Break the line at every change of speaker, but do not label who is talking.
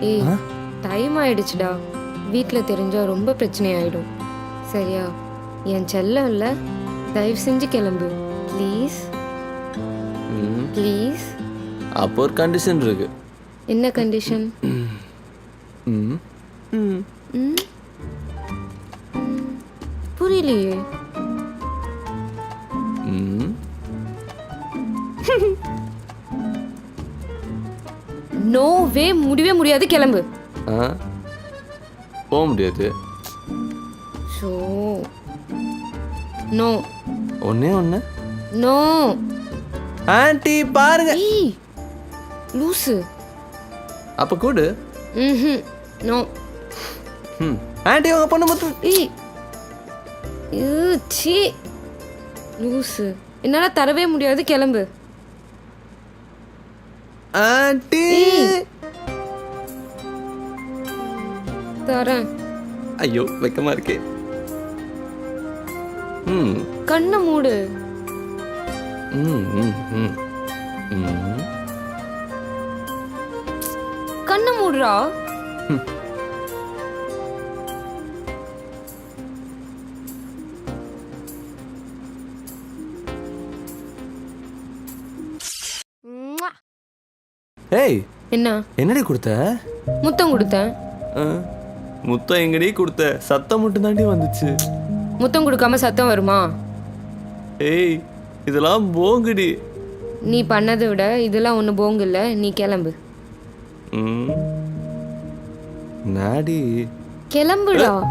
ஏய்
ஆ?
டைம் ஆயிடுச்சுடா. வீட்டில் தெரிஞ்சா ரொம்ப பிரச்சனை ஆயிடும். சரியா? என் செல்லம் இல்லை, தயவு செஞ்சு கிளம்பு ப்ளீஸ்.
ம்.
ப்ளீஸ்.
அப்போ ஒரு கண்டிஷன் இருக்கு.
என்ன கண்டிஷன்?
ம். ம்.
புரியலையே.
ம்.
நோ வே, முடியவே முடியாது, கிளம்பு.
ஆ? போக முடியாது.
ஷோ. நோ.
ஒண்ணே ஒன்று.
நோ.
ஆன்ட்டி பாருங்க.
ஏய் லூசு.
அப்போ கூடு.
ம். நோ.
ம். ஆன்ட்டி உங்க பொண்ணு மொத்தம்.
ஏய் சீ லூசு. என்னால் தரவே முடியாது, கிளம்பு.
ஆன்ட்டி.
தரேன்.
ஐயோ வெக்கமா இருக்கே. ம்.
கண்ணை மூடு.
ம். ம். ம். ம்.
கண்ணை மூடுறா. ம்வா.
ஏய்
என்ன?
என்னடி கொடுத்த?
முத்தம் கொடுத்தேன்.
ஆ, முத்தம் எங்கடி கொடுத்த? சத்தம் மட்டும் தாண்டி வந்துச்சு.
முத்தம் கொடுக்காம சத்தம் வருமா?
ஏய் இதெல்லாம் போங்குடி.
நீ பண்ணதை விட இதெல்லாம் ஒன்று போங்கு இல்லை. நீ கிளம்பு.
ம். நாடி.
கிளம்புடா.